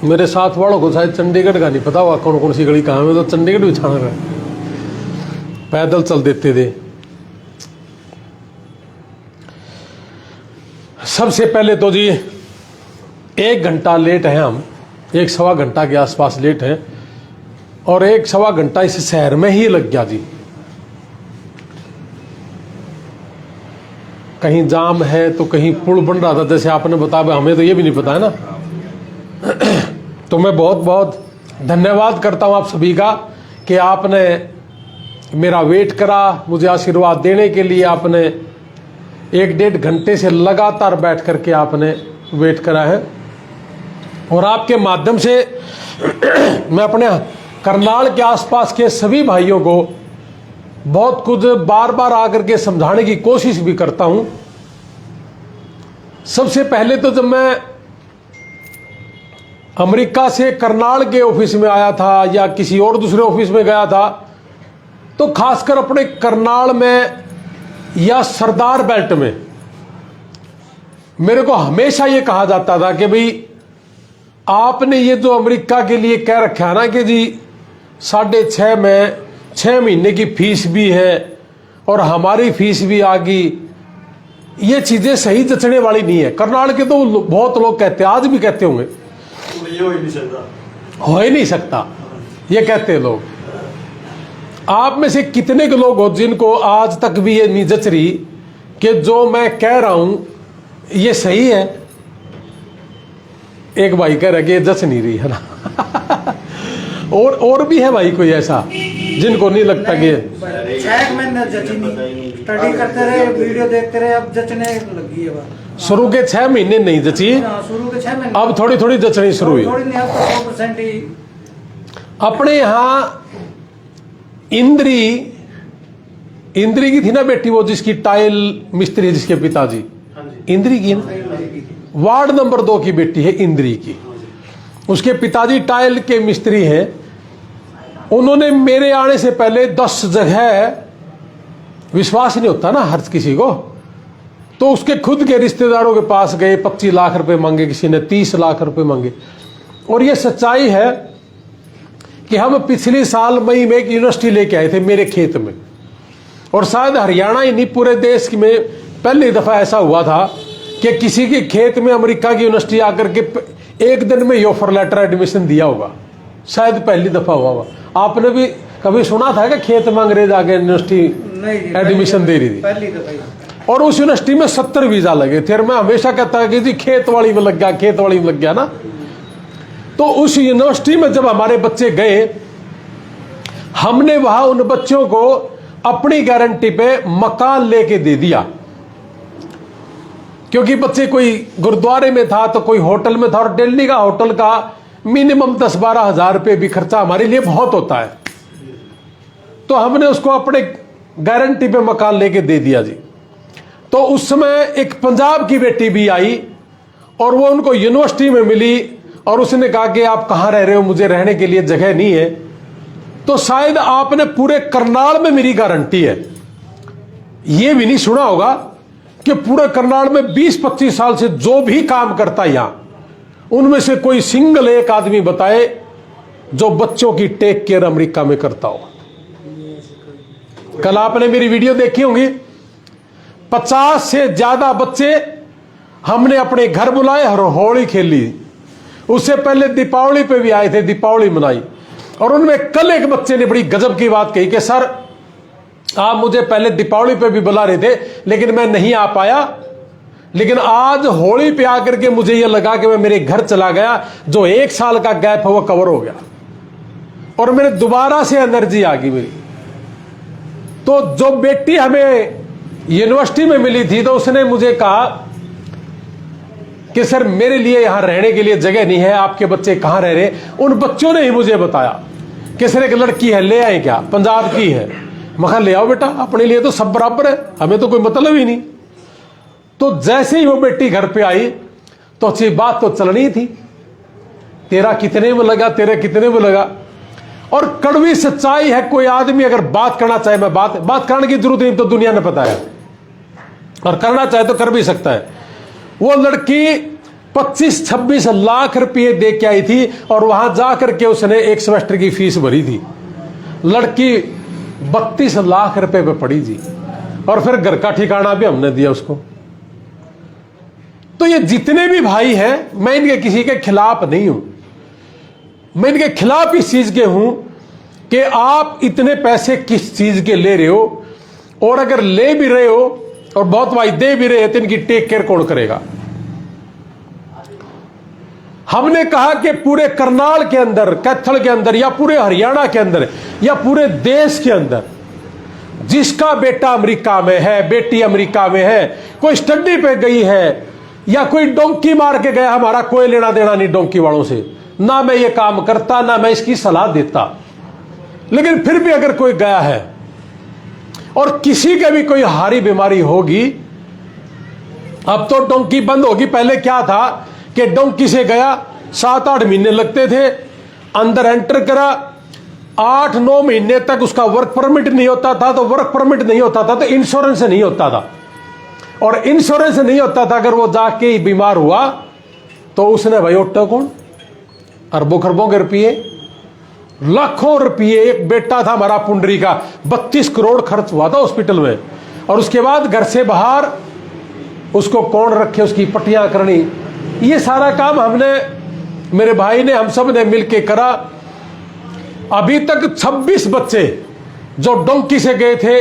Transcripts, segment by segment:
मेरे साथ वालों को शायद चंडीगढ़ का नहीं पता हुआ कौन कौन सी गली कहाँ में, तो चंडीगढ़ भी छान रहे, पैदल चल देते थे। सबसे पहले तो जी 1 घंटा लेट है हम, 1-1.25 घंटा के आसपास लेट है, और 1-1.25 घंटा इस शहर में ही लग गया जी। कहीं जाम है तो कहीं पुल बन रहा था, जैसे आपने बताया, हमें तो ये भी नहीं पता है ना। तो मैं बहुत बहुत धन्यवाद करता हूं आप सभी का कि आपने मेरा वेट करा, मुझे आशीर्वाद देने के लिए आपने 1-1.5 घंटे से लगातार बैठ करके आपने वेट करा है। और आपके माध्यम से मैं अपने करनाल के आसपास के सभी भाइयों को बहुत कुछ बार बार आकर के समझाने की कोशिश भी करता हूं। सबसे पहले तो जब मैं अमेरिका से करनाल के ऑफिस में आया था या किसी और दूसरे ऑफिस में गया था, तो खासकर अपने करनाल में या सरदार बेल्ट में मेरे को हमेशा ये कहा जाता था कि भाई आपने ये जो अमेरिका के लिए कह रखा है ना कि जी 6.5 में 6 महीने की फीस भी है और हमारी फीस भी आ गई, ये चीजें सही जचने वाली नहीं है। करनाल के तो बहुत लोग कहते हैं, आज भी कहते होंगे, हो ही नहीं सकता ये कहते हैं लोग। आप में से कितने के लोग हो जिनको आज तक भी ये नहीं जच रही कि जो मैं कह रहा हूं ये सही है? एक भाई कह रहा है कि ये जच नहीं रही है ना। और भी है भाई कोई ऐसा जिनको नहीं लगता कि 6 महीने जची नहीं, स्टडी करते रहे, वीडियो देखते रहे, अब जचने लगी है बात। शुरू के 6 महीने नहीं जची, शुरू के 6 महीने, अब थोड़ी थोड़ी जचनी शुरू हुई। थोड़ी नहीं, अब तो 100% ही। अपने यहाँ इंद्री की थी ना बेटी, वो जिसकी टाइल मिस्त्री, जिसके पिताजी इंद्री की ना, वार्ड नंबर 2 की बेटी है इंद्री की, उसके पिताजी टाइल के मिस्त्री हैं। उन्होंने मेरे आने से पहले 10 जगह, विश्वास नहीं होता ना हर किसी को, तो उसके खुद के रिश्तेदारों के पास गए, 25 लाख रुपए मांगे, किसी ने 30 लाख रुपए मांगे। और ये सच्चाई है कि हम पिछले साल मई में एक यूनिवर्सिटी लेके आए थे मेरे खेत में, और शायद हरियाणा ही नहीं पूरे देश में पहली दफा ऐसा हुआ था कि किसी के खेत में अमेरिका की यूनिवर्सिटी आकर के 1 दिन में ऑफर लेटर एडमिशन दिया होगा, शायद पहली दफा हुआ होगा। आपने भी कभी सुना था कि खेत में अंग्रेज आके यूनिवर्सिटी एडमिशन दे रही थी? पहली दफा। और उस यूनिवर्सिटी में 70 वीजा लगे थे। मैं हमेशा कहता कि जी खेत वाली में लग गया, खेत वाली में लग गया ना। तो उस यूनिवर्सिटी में जब हमारे बच्चे गए, हमने वहां उन बच्चों को अपनी गारंटी पे मकान लेके दे दिया, क्योंकि बच्चे कोई गुरुद्वारे में था तो कोई होटल में था, और दिल्ली का होटल का मिनिमम 10-12 हजार रुपए भी खर्चा हमारे लिए बहुत होता है। तो हमने उसको अपने गारंटी पे मकान लेके दे दिया जी। तो उस समय एक पंजाब की बेटी भी आई और वो उनको यूनिवर्सिटी में मिली, और उसने कहा कि आप कहाँ रह रहे हो, मुझे रहने के लिए जगह नहीं है। तो शायद आपने पूरे करनाल में मेरी गारंटी है, ये भी नहीं सुना होगा कि पूरे करनाल में 20-25 साल से जो भी काम करता है यहां, उनमें से कोई सिंगल एक आदमी बताए जो बच्चों की टेक केयर अमेरिका में करता हो। कल आपने मेरी वीडियो देखी होंगी, 50 से ज्यादा बच्चे हमने अपने घर बुलाए और होली खेली। उससे पहले दीपावली पे भी आए थे, दीपावली मनाई। और उनमें कल एक बच्चे ने बड़ी गजब की बात कही कि सर आप मुझे पहले दीपावली पे भी बुला रहे थे लेकिन मैं नहीं आ पाया, लेकिन आज होली पे आकर के मुझे यह लगा कि मैं मेरे घर चला गया, जो 1 साल का गैप है वो कवर हो गया और मेरे दोबारा से एनर्जी आ गई मेरी। तो जो बेटी हमें यूनिवर्सिटी में मिली थी, तो उसने मुझे कहा कि सर मेरे लिए यहां रहने के लिए जगह नहीं है, आपके बच्चे कहां रह रहे? उन बच्चों ने ही मुझे बताया कि सर एक लड़की है, ले आए क्या, पंजाब की है। मैं कहा ले आओ बेटा, अपने लिए तो सब बराबर है, हमें तो कोई मतलब ही नहीं। तो जैसे ही वो बेटी घर पे आई तो अच्छी बात तो चलनी थी, तेरा कितने में लगा, तेरे कितने में लगा। और कड़वी सच्चाई है, कोई आदमी अगर बात करना चाहे, मैं बात करने की जरूरत नहीं, तो दुनिया ने पता है, और करना चाहे तो कर भी सकता है। वो लड़की 25-26 लाख रुपए दे के आई थी और वहां जाकर के उसने एक सेमेस्टर की फीस भरी थी। लड़की 32 लाख रुपए पे पड़ी जी, और फिर घर का ठिकाना भी हमने दिया उसको। तो ये जितने भी भाई हैं, मैं इनके किसी के खिलाफ नहीं हूं, मैं इनके खिलाफ इस चीज के हूं कि आप इतने पैसे किस चीज के ले रहे हो, और अगर ले भी रहे हो और बहुत भाई दे भी रहे हैं तो इनकी टेक केयर कौन करेगा। हमने कहा कि पूरे करनाल के अंदर, कैथल के अंदर, या पूरे हरियाणा के अंदर, या पूरे देश के अंदर जिसका बेटा अमेरिका में है, बेटी अमेरिका में है, कोई स्टडी पे गई है, या कोई डोंकी मार के गया, हमारा कोई लेना देना नहीं डोंकी वालों से, ना मैं ये काम करता, ना मैं इसकी सलाह देता। लेकिन फिर भी अगर कोई गया है और किसी के भी कोई हारी बीमारी होगी, अब तो डोंकी बंद होगी, पहले क्या था कि डोंकी से गया 7-8 महीने लगते थे, अंदर एंटर करा, 8-9 महीने तक उसका वर्क परमिट नहीं होता था, तो वर्क परमिट नहीं होता था तो इंश्योरेंस नहीं होता था, और इंश्योरेंस नहीं होता था अगर वो जाके बीमार हुआ तो उसने भाई उठा कौन, अरबों खरबों के रुपये, लाखों रुपये। एक बेटा था हमारा पुंडरी का, 32 करोड़ खर्च हुआ था हॉस्पिटल में, और उसके बाद घर से बाहर उसको कौन रखे, उसकी पट्टियां करनी, ये सारा काम हमने, मेरे भाई ने, हम सब ने मिलकर करा। अभी तक 26 बच्चे जो डोंकी से गए थे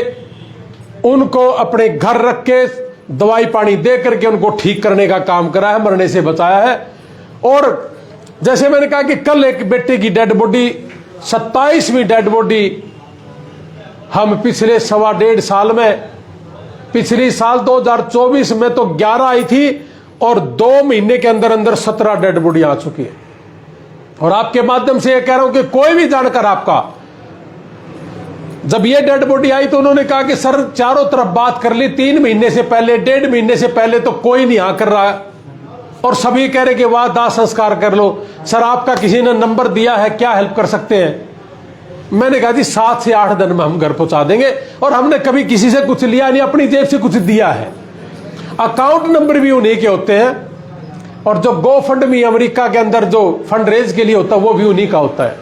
उनको अपने घर रख के दवाई पानी दे करके उनको ठीक करने का काम करा है, मरने से बचाया है। और जैसे मैंने कहा कि कल एक बेटे की डेड बॉडी, 27वीं डेड बॉडी हम पिछले 1.5 साल में, पिछली साल 2024 में तो 11 आई थी, और 2 महीने के अंदर अंदर 17 डेड बॉडी आ चुकी है। और आपके माध्यम से ये कह रहा हूं कि कोई भी जानकर आपका, जब ये डेड बॉडी आई तो उन्होंने कहा कि सर चारों तरफ बात कर ली, 3 महीने से पहले, 1.5 महीने से पहले तो कोई नहीं आ कर रहा है, और सभी कह रहे कि वाह दाह संस्कार कर लो। सर आपका किसी ने नंबर दिया है, क्या हेल्प कर सकते हैं? मैंने कहा जी 7 से 8 दिन में हम घर पहुंचा देंगे, और हमने कभी किसी से कुछ लिया नहीं, अपनी जेब से कुछ दिया है। अकाउंट नंबर भी उन्हीं के होते हैं, और जो गो फंड में अमेरिका के अंदर जो फंड रेज के लिए होता है वो भी उन्हीं का होता है।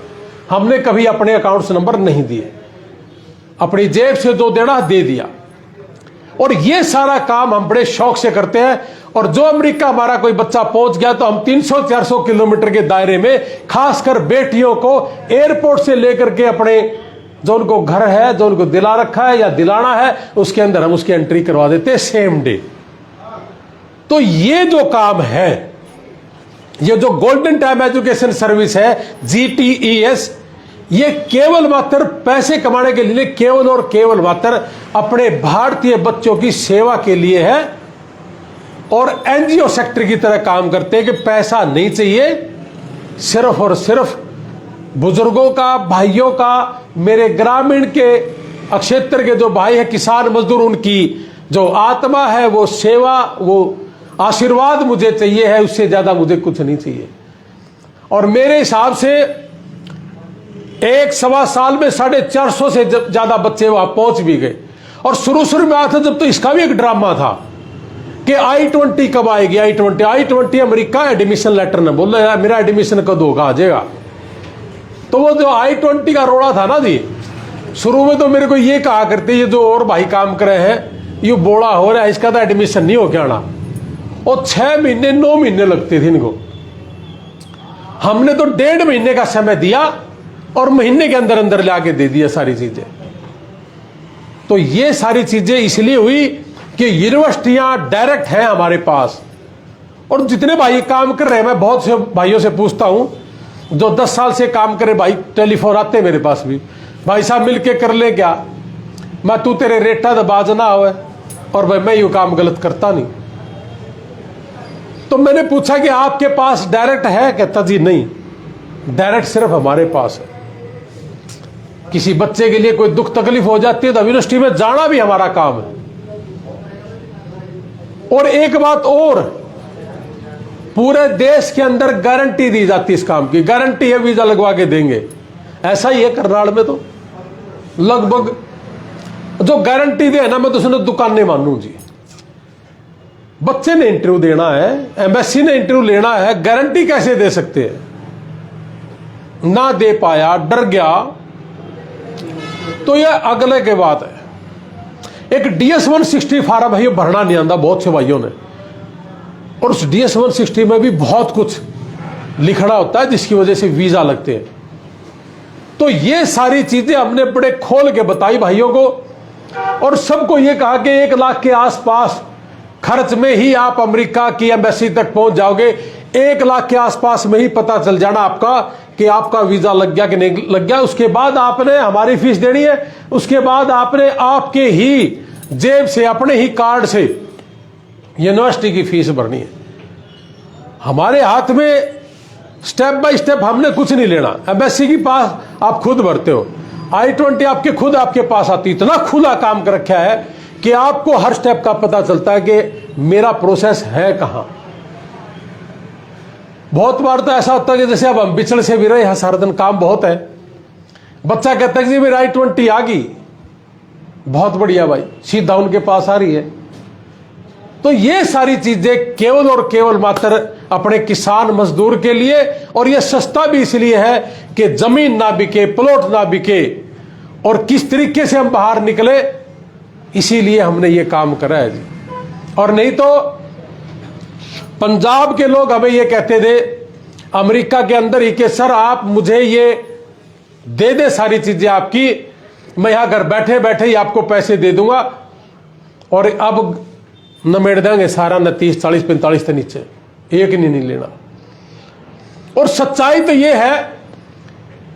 हमने कभी अपने अकाउंट्स नंबर नहीं दिए, अपनी जेब से जो देना दे दिया। और ये सारा काम हम बड़े शौक से करते हैं। और जो अमेरिका हमारा कोई बच्चा पहुंच गया तो हम 300-400 किलोमीटर के दायरे में खासकर बेटियों को एयरपोर्ट से लेकर के अपने जो उनको घर है, जो उनको दिला रखा है या दिलाना है, उसके अंदर हम उसकी एंट्री करवा देते हैं सेम डे। तो ये जो काम है, ये जो गोल्डन टाइम एजुकेशन सर्विस है, GTES, ये केवल मात्र पैसे कमाने के लिए, केवल और केवल मात्र अपने भारतीय बच्चों की सेवा के लिए है। और एनजीओ सेक्टर की तरह काम करते हैं कि पैसा नहीं चाहिए, सिर्फ और सिर्फ बुजुर्गों का, भाइयों का, मेरे ग्रामीण के क्षेत्र के जो भाई है, किसान मजदूर, उनकी जो आत्मा है, वो सेवा, वो आशीर्वाद मुझे चाहिए है, उससे ज्यादा मुझे कुछ नहीं चाहिए। और मेरे हिसाब से 1-1.25 साल में 450 से ज्यादा बच्चे वहां पहुंच भी गए। और शुरू में आया था जब, तो इसका भी एक ड्रामा था कि I-20 कब आएगी, I-20 अमेरिका एडमिशन लेटर ने बोला यार मेरा एडमिशन कब होगा, आ जाएगा। तो वो जो I-20 का रोड़ा था ना जी, शुरू में तो मेरे को ये कहा करते, ये जो और भाई काम कर रहे हैं, ये बोला हो रहा है, इसका तो एडमिशन नहीं हो के आना। और 6 महीने 9 महीने लगते थे इनको। हमने तो 1.5 महीने का समय दिया और महीने के अंदर अंदर लाके दे दिया सारी चीजें। तो ये सारी चीजें इसलिए हुई कि यूनिवर्सिटियां डायरेक्ट हैं हमारे पास। और जितने भाई काम कर रहे हैं, मैं बहुत से भाइयों से पूछता हूं जो 10 साल से काम करे भाई, टेलीफोन आते हैं मेरे पास भी, भाई साहब मिलके कर ले क्या, मैं तू तेरे रेटा दबाज ना हो, और भाई मैं यू काम गलत करता नहीं। तो मैंने पूछा कि आपके पास डायरेक्ट है? कहता जी नहीं, डायरेक्ट सिर्फ हमारे पास है। किसी बच्चे के लिए कोई दुख तकलीफ हो जाती है तो यूनिवर्सिटी में जाना भी हमारा काम है। और एक बात और, पूरे देश के अंदर गारंटी दी जाती है इस काम की, गारंटी है, वीजा लगवा के देंगे। ऐसा ही है करनाल में तो लगभग जो गारंटी दे ना, मैं तो उसने दुकानें मानू जी। बच्चे ने इंटरव्यू देना है, एमएससी ने इंटरव्यू लेना है, गारंटी कैसे दे सकते हैं? ना दे पाया, डर गया, तो यह अगले के बात है। एक DS 160 फार्म भाई भरना नहीं आंदा बहुत से भाइयों ने, और उस DS 160 में भी बहुत कुछ लिखना होता है जिसकी वजह से वीजा लगते हैं। तो ये सारी चीजें हमने बड़े खोल के बताई भाइयों को, और सबको ये कहा कि 1 लाख के आसपास खर्च में ही आप अमेरिका की एम्बेसी तक पहुंच जाओगे। 1 लाख के आसपास में ही पता चल जाना आपका कि आपका वीजा लग गया कि नहीं लग गया। उसके बाद आपने हमारी फीस देनी है, उसके बाद आपने आपके ही जेब से, अपने ही कार्ड से यूनिवर्सिटी की फीस भरनी है। हमारे हाथ में स्टेप बाय स्टेप हमने कुछ नहीं लेना। एम्बेसी के पास आप खुद भरते हो, I-20 आपके खुद आपके पास आती। इतना खुला काम कर रखा है कि आपको हर स्टेप का पता चलता है कि मेरा प्रोसेस है कहां। बहुत बार तो ऐसा होता है कि जैसे अब हम बिछड़ से भी रहे हैं, सारा दिन काम बहुत है, बच्चा कहता है जी मेरी I-20 आ गई, बहुत बढ़िया भाई, सीधा उनके पास आ रही है। तो ये सारी चीजें केवल और केवल मात्र अपने किसान मजदूर के लिए, और ये सस्ता भी इसलिए है कि जमीन ना बिके, प्लॉट ना बिके, और किस तरीके से हम बाहर निकले, इसीलिए हमने ये काम करा है जी। और नहीं तो पंजाब के लोग हमें ये कहते थे अमेरिका के अंदर ही कि सर आप मुझे ये दे दे सारी चीजें आपकी, मैं यहां घर बैठे बैठे ही आपको पैसे दे दूंगा, और अब नमेड़ देंगे सारा न 30, 40, 45 के नीचे एक नहीं लेना। और सच्चाई तो ये है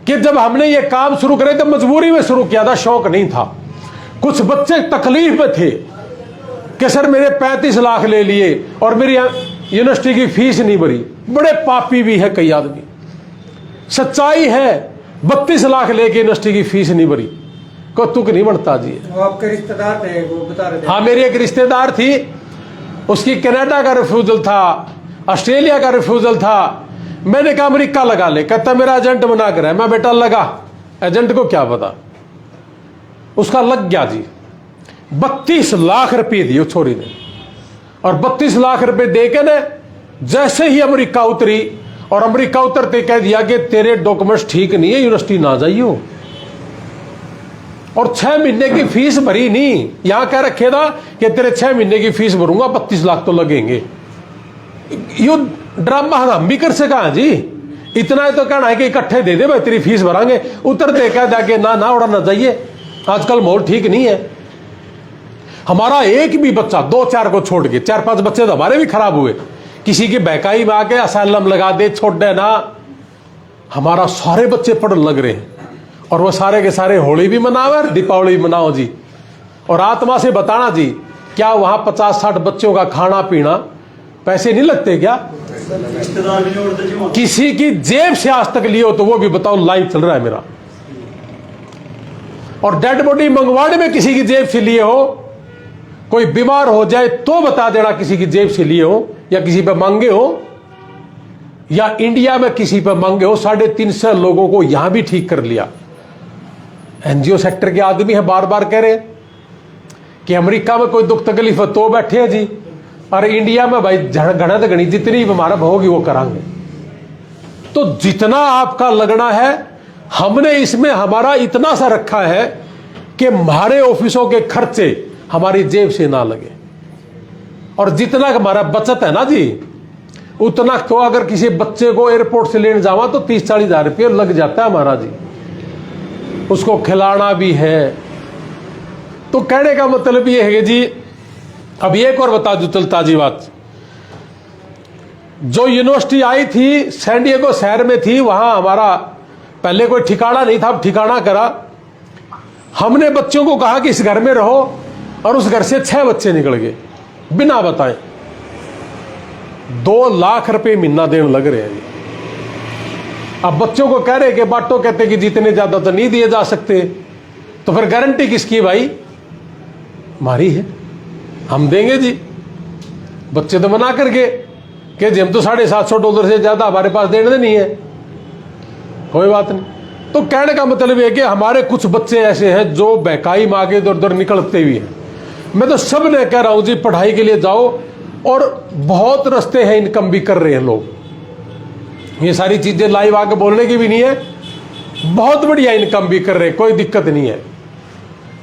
कि जब हमने ये काम शुरू करे तो मजबूरी में शुरू किया था, शौक नहीं था। कुछ बच्चे तकलीफ में थे कि सर मेरे 35 लाख ले लिए और मेरी यूनिवर्सिटी की फीस नहीं भरी। बड़े पापी भी है कई आदमी। सच्चाई है 32 लाख लेके यूनिवर्सिटी की फीस नहीं भरी, को तुक नहीं बनता जी। वो आपके रिश्तेदार थे, वो बता रहे थे। हाँ, मेरी एक रिश्तेदार थी, उसकी कनाडा का रिफ्यूजल था, ऑस्ट्रेलिया का रिफ्यूजल था। मैंने कहा अमेरिका लगा ले, कहता मेरा एजेंट मना कर है। मैं बेटा लगा, एजेंट को क्या पता, उसका लग गया जी। 32 लाख रुपए दिए उस छोरी ने, और 32 लाख रुपए देके ने जैसे ही अमेरिका उतरी, और अमेरिका उतरते कह दिया कि तेरे डॉक्यूमेंट्स ठीक नहीं है, यूनिवर्सिटी ना जाइयो। और 6 महीने की फीस भरी नहीं, यहां कह रखे था कि तेरे 6 महीने की फीस भरूंगा, 32 लाख तो लगेंगे। यो ड्रामा हम भी कर सका जी। इतना है तो कहना है कि इकट्ठे दे दे भाई तेरी फीस भरांगे, उतरते कह दिया कि ना उड़ा ना जाइए, आजकल माहौल ठीक नहीं है। हमारा एक भी बच्चा, 2-4 को छोड़ के 4-5 बच्चे तो हमारे भी खराब हुए, किसी की बहकाई में आके असाइलम लगा दे, छोड़ दे ना। हमारा सारे बच्चे पढ़ लग रहे हैं, और वो सारे के सारे होली भी मनाओ और दीपावली भी मनाओ जी। और आत्मा से बताना जी, क्या वहां 50-60 बच्चों का खाना पीना पैसे नहीं लगते क्या? किसी की जेब से आज तक लिए हो तो वो भी बताओ, लाइव चल रहा है मेरा। और डेड बॉडी मंगवाने में किसी की जेब से लिए हो, कोई बीमार हो जाए तो बता देना किसी की जेब से लिए हो, या किसी पे मांगे हो, या इंडिया में किसी पे मांगे हो। 350 लोगों को यहां भी ठीक कर लिया। एनजीओ सेक्टर के आदमी है, बार बार कह रहे कि अमेरिका में कोई दुख तकलीफ है तो बैठे हैं जी, और इंडिया में भाई गणत गणी जितनी हमारा होगी वो करांगे। तो जितना आपका लगना है, हमने इसमें हमारा इतना सा रखा है कि हमारे ऑफिसों के खर्चे हमारी जेब से ना लगे। और जितना हमारा बचत है ना जी, उतना तो अगर किसी बच्चे को एयरपोर्ट से लेने जावा तो 30-40 हजार रुपये लग जाता है हमारा जी, उसको खिलाना भी है। तो कहने का मतलब ये है कि जी, अब एक और बता दो चलता जी बात। जो यूनिवर्सिटी आई थी सैन डिएगो शहर में थी, वहां हमारा पहले कोई ठिकाना नहीं था, अब ठिकाना करा। हमने बच्चों को कहा कि इस घर में रहो, और उस घर से 6 बच्चे निकल गए बिना बताए। 2 लाख रुपए महीना देने लग रहे हैं। अब बच्चों को कह रहे कि बाटो कहते कि जितने ज्यादा तो नहीं दिए जा सकते, तो फिर गारंटी किसकी भाई? हमारी है, हम देंगे जी। बच्चे तो मना करके कि जी हम तो $750 से ज्यादा हमारे पास देने नहीं है। कोई बात नहीं। तो कहने का मतलब यह कि हमारे कुछ बच्चे ऐसे हैं जो बहकाई में आगे इधर उधर निकलते भी हैं। मैं तो सब ने कह रहा हूं जी, पढ़ाई के लिए जाओ, और बहुत रास्ते हैं, इनकम भी कर रहे हैं लोग। ये सारी चीजें लाइव आके बोलने की भी नहीं है, बहुत बढ़िया इनकम भी कर रहे हैं, कोई दिक्कत नहीं है।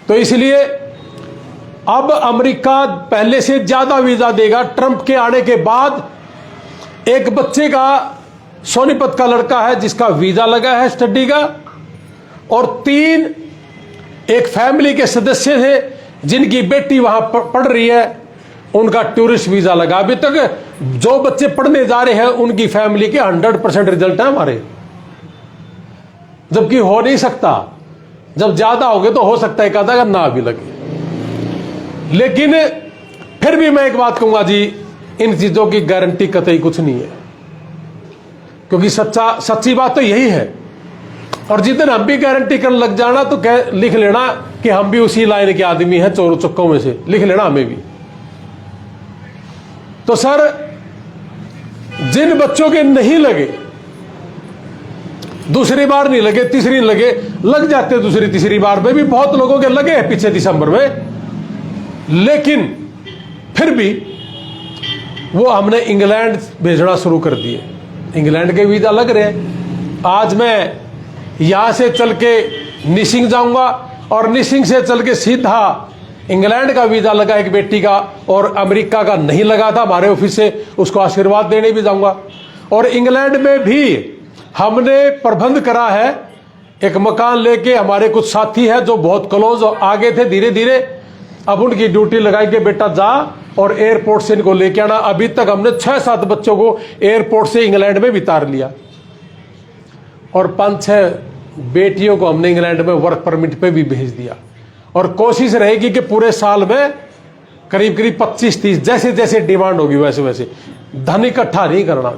तो इसलिए अब अमेरिका पहले से ज्यादा वीजा देगा। ट्रंप के आने के बाद एक बच्चे का, सोनीपत का लड़का है जिसका वीजा लगा है स्टडी का, और 3 एक फैमिली के सदस्य थे जिनकी बेटी वहां पढ़ रही है, उनका टूरिस्ट वीजा लगा। अभी तक जो बच्चे पढ़ने जा रहे हैं उनकी फैमिली के 100% रिजल्ट है हमारे, जबकि हो नहीं सकता। जब ज्यादा हो गए तो हो सकता है एक आधा ना भी लगे। लेकिन फिर भी मैं एक बात कहूंगा जी, इन चीजों की गारंटी कतई कुछ नहीं है, क्योंकि सच्ची बात तो यही है। और जितने हम भी गारंटी करने लग जाना तो लिख लेना कि हम भी उसी लाइन के आदमी हैं, चोरों चक्कों में से, लिख लेना हमें भी। तो सर, जिन बच्चों के नहीं लगे, दूसरी बार नहीं लगे, तीसरी नहीं लगे, लग जाते दूसरी तीसरी बार में भी, बहुत लोगों के लगे हैं पिछले दिसंबर में, लेकिन फिर भी वो हमने इंग्लैंड भेजना शुरू कर दिए। इंग्लैंड के वीजा लग रहे हैं। आज मैं यहां से चल के निशिंग जाऊंगा और निशिंग से चल के सीधा इंग्लैंड का वीजा लगा एक बेटी का, और अमेरिका का नहीं लगा था हमारे ऑफिस से, उसको आशीर्वाद देने भी जाऊंगा। और इंग्लैंड में भी हमने प्रबंध करा है, एक मकान लेके, हमारे कुछ साथी हैं जो बहुत क्लोज आगे थे, धीरे धीरे अब उनकी ड्यूटी लगाई के बेटा जा और एयरपोर्ट से इनको लेके आना। अभी तक हमने 6-7 बच्चों को एयरपोर्ट से इंग्लैंड में उतार लिया, और 5-6 बेटियों को हमने इंग्लैंड में वर्क परमिट पे भी भेज दिया। और कोशिश रहेगी कि पूरे साल में करीब करीब 25-30, जैसे जैसे डिमांड होगी वैसे वैसे। धन इकट्ठा नहीं करना।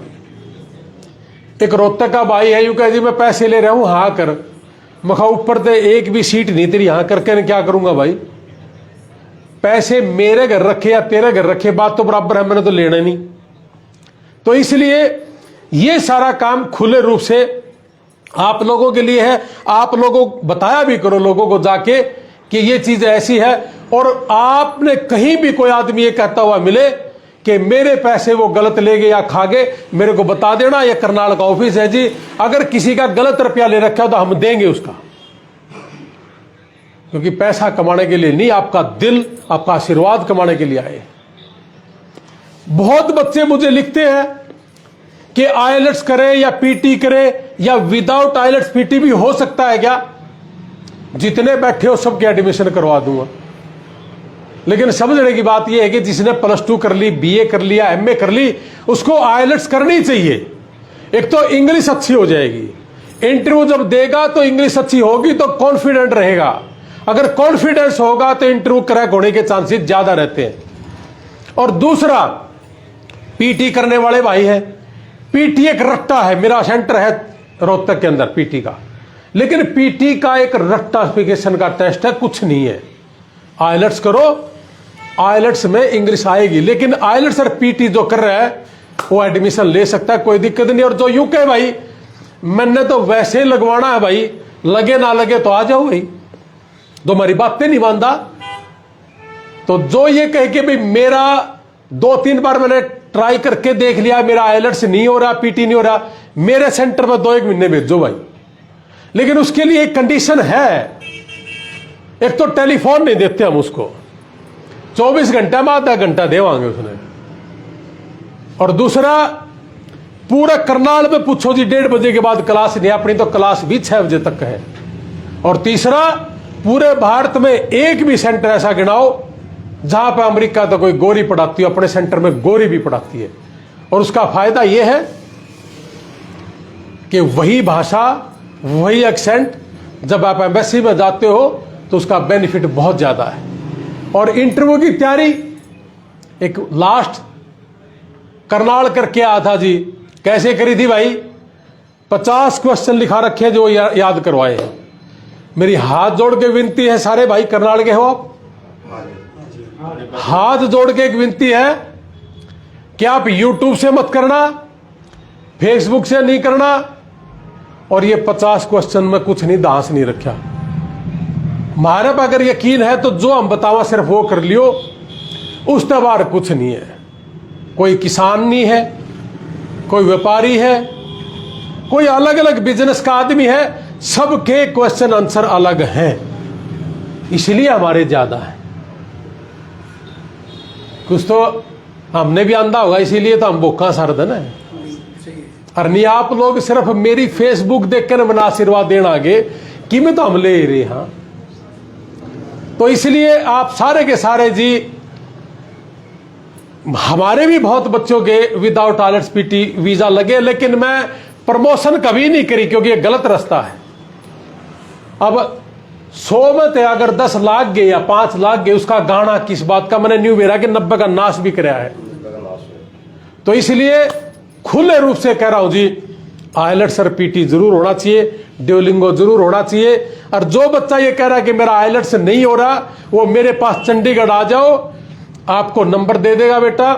एक रोहतक का भाई है, यूं कह जी मैं पैसे ले रहा हूं, हाँ कर। मखा ऊपर से एक भी सीट नहीं तेरी, हाँ करके क्या करूंगा भाई? पैसे मेरे घर रखे या तेरे घर रखे, बात तो बराबर है, मैंने तो लेना नहीं। तो इसलिए ये सारा काम खुले रूप से आप लोगों के लिए है। आप लोगों बताया भी करो लोगों को जाके कि ये चीज ऐसी है। और आपने कहीं भी कोई आदमी ये कहता हुआ मिले कि मेरे पैसे वो गलत ले गए या खा गए, मेरे को बता देना। ये करनाल का ऑफिस है जी, अगर किसी का गलत रुपया ले रखा हो तो हम देंगे उसका, क्योंकि पैसा कमाने के लिए नहीं, आपका दिल, आपका आशीर्वाद कमाने के लिए आए। बहुत बच्चे मुझे लिखते हैं कि आईएलटीएस करे या पीटी करे, या विदाउट आईएलटीएस पीटी भी हो सकता है क्या? जितने बैठे हो सबके एडमिशन करवा दूंगा। लेकिन समझने की बात यह है कि जिसने +2 कर ली, बीए कर लिया, एमए कर ली, उसको आईएलटीएस करनी चाहिए। एक तो इंग्लिश अच्छी हो जाएगी, इंटरव्यू जब देगा तो इंग्लिश अच्छी होगी तो कॉन्फिडेंट रहेगा। अगर कॉन्फिडेंस होगा तो इंटरव्यू क्रैक होने के चांसेस ज्यादा रहते हैं। और दूसरा, पीटी करने वाले भाई है, पीटी एक रट्टा है। मेरा सेंटर है रोहतक के अंदर पीटी का, लेकिन पीटी का एक रट्टाफिकेशन का टेस्ट है, कुछ नहीं है। आईएलटीएस करो, आईएलटीएस में इंग्लिश आएगी, लेकिन आईएलटीएस और पीटी जो कर रहा है वो एडमिशन ले सकता है, कोई दिक्कत नहीं। और जो यूं कहे भाई मैंने तो वैसे लगवाना है भाई, लगे ना लगे तो आ जाओ भाई, तो हमारी बातें नहीं मानता। तो जो ये कहे कि भाई मेरा 2-3 बार मैंने ट्राई करके देख लिया, मेरा आईएलटीएस नहीं हो रहा, पीटी नहीं हो रहा, मेरे सेंटर में 2-1 महीने भेजो भाई। लेकिन उसके लिए एक कंडीशन है, एक तो टेलीफोन नहीं देते हम उसको, 24 घंटे में आधा घंटा देवांगे उसने। और दूसरा, पूरा करनाल में पूछो जी 1:30 बजे के बाद क्लास नहीं, अपनी तो क्लास भी 6 बजे तक है। और तीसरा, पूरे भारत में एक भी सेंटर ऐसा गिनाओ जहां पर अमेरिका तो कोई गोरी पढ़ाती हो, अपने सेंटर में गोरी भी पढ़ाती है। और उसका फायदा यह है कि वही भाषा, वही एक्सेंट, जब आप एम्बेसी में जाते हो तो उसका बेनिफिट बहुत ज्यादा है। और इंटरव्यू की तैयारी एक लास्ट करनाल करके आया था जी, कैसे करी थी भाई? 50 क्वेश्चन लिखा रखे जो याद करवाए हैं। मेरी हाथ जोड़ के विनती है, सारे भाई करनाल के हो आप, हाथ जोड़ के एक विनती है कि आप यूट्यूब से मत करना, फेसबुक से नहीं करना, और ये 50 क्वेश्चन में कुछ नहीं, दांस नहीं रखा। हमारे पर अगर यकीन है तो जो हम बतावा सिर्फ वो कर लियो, उस तबार कुछ नहीं है। कोई किसान नहीं है, कोई व्यापारी है, कोई अलग अलग बिजनेस का आदमी है, सबके क्वेश्चन आंसर अलग हैं, इसलिए हमारे ज्यादा है। कुछ तो हमने भी अंधा होगा, इसीलिए तो हम भूखा सरदन है। और नहीं आप लोग सिर्फ मेरी फेसबुक देखकर बना आशीर्वाद देना आगे कि मैं तो हम ले रहे। हाँ, तो इसलिए आप सारे के सारे जी, हमारे भी बहुत बच्चों के विदाउट आईलेट्स पीटी वीजा लगे, लेकिन मैं प्रमोशन कभी नहीं करी क्योंकि ये गलत रास्ता है। अब 100 में थे अगर 10 लाख गए या 5 लाख गए, उसका गाना किस बात का। मैंने न्यू वेरा के 90 का नाश भी कराया है। तो इसलिए खुले रूप से कह रहा हूं जी, आईलेट्स और पीटी जरूर होना चाहिए, ड्यूलिंगो जरूर होना चाहिए। और जो बच्चा ये कह रहा है कि मेरा आईलेट्स नहीं हो रहा, वो मेरे पास चंडीगढ़ आ जाओ, आपको नंबर दे देगा बेटा,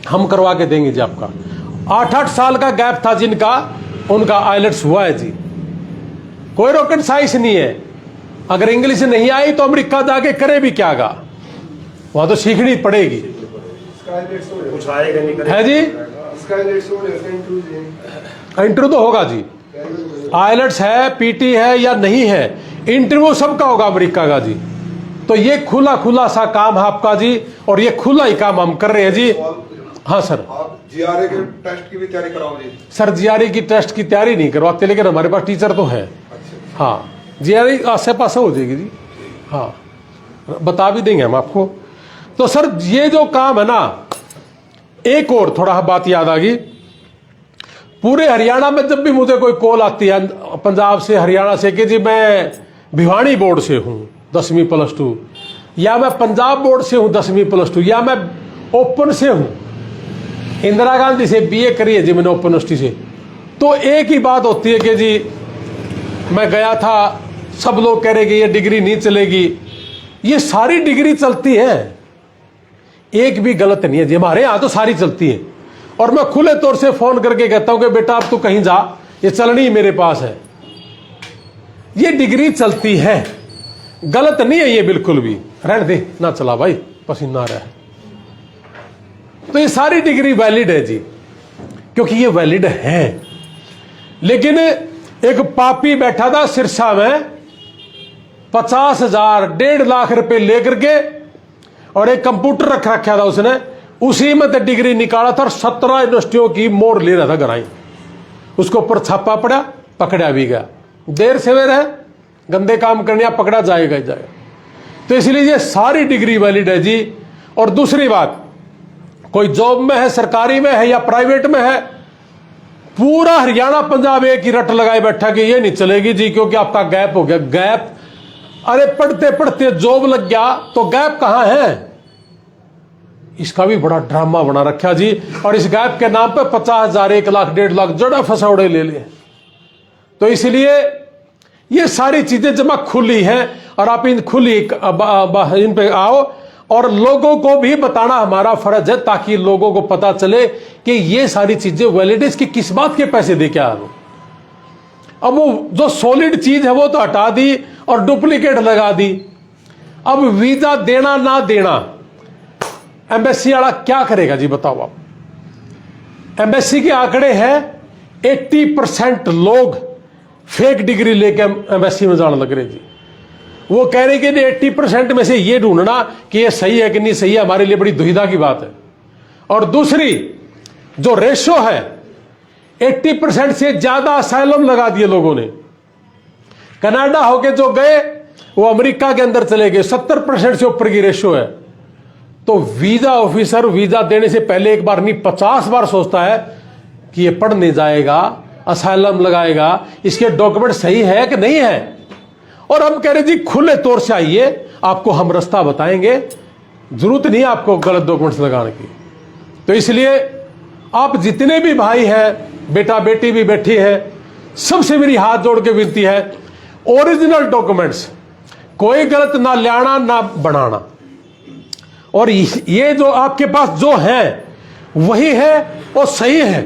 हम करवा के देंगे जी आपका। 8-8 साल का गैप था जिनका, उनका आईलेट्स हुआ है जी। कोई रॉकेट साइंस नहीं है। अगर इंग्लिश नहीं आई तो अमेरिका जाके करे भी क्या गा, वहां तो सीखनी पड़ेगी। है जी, इंटरव्यू तो होगा जी। आईलेट्स है, पीटी है या नहीं है, इंटरव्यू सबका होगा अमेरिका का जी। तो ये खुला खुला सा काम है आपका जी, और ये खुला ही काम हम कर रहे हैं जी। हाँ सर, आप जीआरए के टेस्ट की भी तैयारी कराओ जी। सर जीआरए की टेस्ट की तैयारी नहीं करवाते, लेकिन हमारे पास टीचर तो है। हाँ, जीआरए आसे पास हो जाएगी जी। हाँ, बता भी देंगे हम आपको। तो सर ये जो काम है ना, एक और थोड़ा बात याद आ गई। पूरे हरियाणा में जब भी मुझे कोई कॉल आती है पंजाब से, हरियाणा से, कि जी मैं भिवानी बोर्ड से हूं 10वीं प्लस 2, या मैं पंजाब बोर्ड से हूं 10वीं प्लस 2, या मैं ओपन से हूं, इंदिरा गांधी से बीए करी है जी मैंने ओपन यूनिवर्सिटी से, तो एक ही बात होती है कि जी मैं गया था, सब लोग कह रहे कि ये डिग्री नहीं चलेगी। ये सारी डिग्री चलती है, एक भी गलत नहीं है जी, हमारे यहां तो सारी चलती है। और मैं खुले तौर से फोन करके कहता हूं कि बेटा अब तू कहीं जा, ये चलनी मेरे पास है। ये डिग्री चलती है, गलत नहीं है ये बिल्कुल भी। रहने दे ना, चला भाई पसीना आ रहा है। तो ये सारी डिग्री वैलिड है जी, क्योंकि ये वैलिड है। लेकिन एक पापी बैठा था सिरसा में, 50,000 1.5 लाख रुपए लेकर के, और एक कंप्यूटर रख रखा था उसने, उसी में तो डिग्री निकाला था, और 17 यूनिवर्सिटियों की मोड़ ले रहा था घराई। उसके ऊपर छापा पड़ा, पकड़ा भी गया। देर सवेर है, गंदे काम करने पकड़ा जाएगा ही जाएगा। तो इसलिए ये सारी डिग्री वैलिड है जी। और दूसरी बात, कोई जॉब में है, सरकारी में है या प्राइवेट में है, पूरा हरियाणा पंजाब एक ही रट लगाए बैठा कि ये नहीं चलेगी जी क्योंकि आपका गैप हो गया। गैप, अरे पढ़ते पढ़ते जॉब लग गया तो गैप कहां है? इसका भी बड़ा ड्रामा बना रखा जी। और इस गैप के नाम पे 50,000 1 लाख 1.5 लाख जड़ा फसावड़े ले लिए। तो इसलिए ये सारी चीजें जमा खुली हैं, और आप इन खुली इन पे आओ, और लोगों को भी बताना हमारा फर्ज है, ताकि लोगों को पता चले कि ये सारी चीजें वैलिड है। इसकी किस बात के पैसे दे के आ रहे हो? अब वो जो सॉलिड चीज है वो तो हटा दी और डुप्लीकेट लगा दी। अब वीजा देना ना देना, एम्बेसी वाला क्या करेगा जी, बताओ आप। एम्बेसी के आंकड़े हैं 80% लोग फेक डिग्री लेके एम्बेसी में जाने लग रहे जी। वो कह रहे कि 80% में से ये ढूंढना कि ये सही है कि नहीं सही है, हमारे लिए बड़ी दुविधा की बात है। और दूसरी जो रेशो है, 80% से ज्यादा असाइलम लगा दिए लोगों ने। कनाडा होके जो गए वो अमेरिका के अंदर चले गए, 70% से ऊपर की रेशो है। तो वीजा ऑफिसर वीजा देने से पहले एक बार नहीं 50 बार सोचता है कि ये पढ़ने जाएगा, असाइलम लगाएगा, इसके डॉक्यूमेंट सही है कि नहीं है। और हम कह रहे जी खुले तौर से आइए, आपको हम रास्ता बताएंगे, जरूरत नहीं आपको गलत डॉक्यूमेंट्स लगाने की। तो इसलिए आप जितने भी भाई हैं, बेटा बेटी भी बैठी है, सबसे मेरी हाथ जोड़ के विनती है, ओरिजिनल डॉक्यूमेंट्स कोई गलत ना लाना ना बनाना। और ये जो आपके पास जो है वही है और सही है,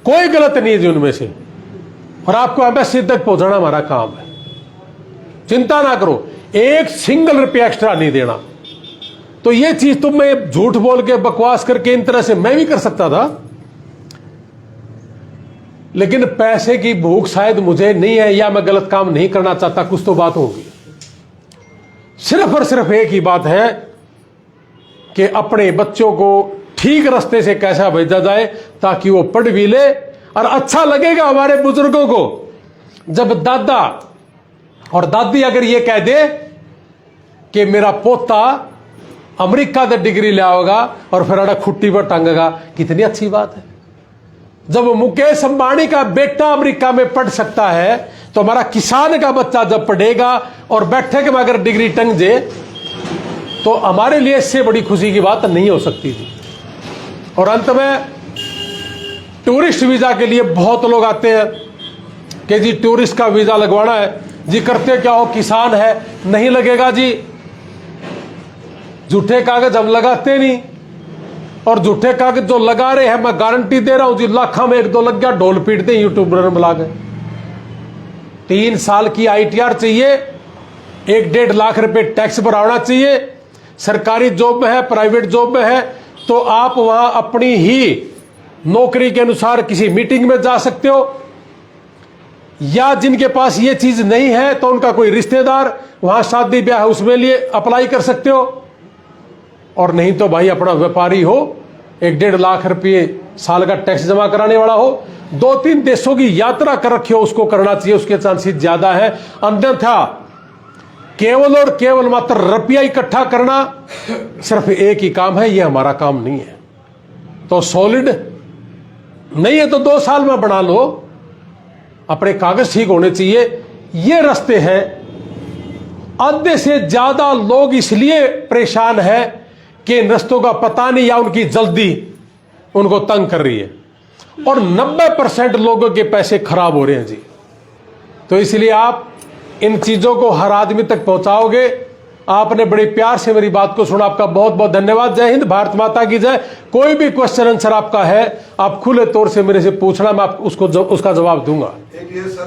कोई गलत नहीं है जी उनमें से। और आपको एम्बेसी तक पहुंचाना हमारा काम है, चिंता ना करो, एक सिंगल रुपया एक्स्ट्रा नहीं देना। तो ये चीज तुम मैं झूठ बोल के बकवास करके इन तरह से मैं भी कर सकता था, लेकिन पैसे की भूख शायद मुझे नहीं है, या मैं गलत काम नहीं करना चाहता, कुछ तो बात होगी। सिर्फ और सिर्फ एक ही बात है कि अपने बच्चों को ठीक रास्ते से कैसा भेजा जाए ताकि वो पढ़ भी ले। और अच्छा लगेगा हमारे बुजुर्गों को जब दादा और दादी अगर ये कह दे कि मेरा पोता अमेरिका से डिग्री ले आओगा और फिर अड़ा खुट्टी पर टंगेगा, कितनी अच्छी बात है। जब मुकेश अंबानी का बेटा अमेरिका में पढ़ सकता है तो हमारा किसान का बच्चा जब पढ़ेगा और बैठक में अगर डिग्री टंग जे तो हमारे लिए इससे बड़ी खुशी की बात नहीं हो सकती थी। और अंत में टूरिस्ट वीजा के लिए बहुत लोग आते हैं कि जी टूरिस्ट का वीजा लगवाना है जी, करते क्या हो, किसान है, नहीं लगेगा जी। झूठे कागज हम लगाते नहीं, और झूठे कागज जो लगा रहे हैं मैं गारंटी दे रहा हूं जी, लाखों में 1-2 लग गया, ढोल पीटते यूट्यूबर में बुला गए। 3 साल की ITR चाहिए, 1-1.5 लाख रुपए टैक्स भराना चाहिए। सरकारी जॉब में है, प्राइवेट जॉब में है तो आप वहां अपनी ही नौकरी के अनुसार किसी मीटिंग में जा सकते हो, या जिनके पास ये चीज नहीं है तो उनका कोई रिश्तेदार वहां शादी ब्याह है उसमें लिए अप्लाई कर सकते हो। और नहीं तो भाई अपना व्यापारी हो, 1-1.5 लाख रुपये साल का टैक्स जमा कराने वाला हो, 2-3 देशों की यात्रा कर रखी हो, उसको करना चाहिए, उसके चांसेस ज्यादा है। अन्यथा केवल और केवल मात्र रुपया इकट्ठा करना सिर्फ एक ही काम है, ये हमारा काम नहीं है। तो सॉलिड नहीं है तो 2 साल में बना लो, अपने कागज ठीक होने चाहिए। ये रास्ते हैं। आधे से ज्यादा लोग इसलिए परेशान है कि इन रास्तों का पता नहीं या उनकी जल्दी उनको तंग कर रही है, और 90% लोगों के पैसे खराब हो रहे हैं जी। तो इसलिए आप इन चीजों को हर आदमी तक पहुंचाओगे। आपने बड़े प्यार से मेरी बात को सुना, आपका बहुत बहुत धन्यवाद। जय हिंद, भारत माता की जय। कोई भी क्वेश्चन आंसर आपका है आप खुले तौर से मेरे से पूछना, मैं उसका जवाब दूंगा। एक ये सर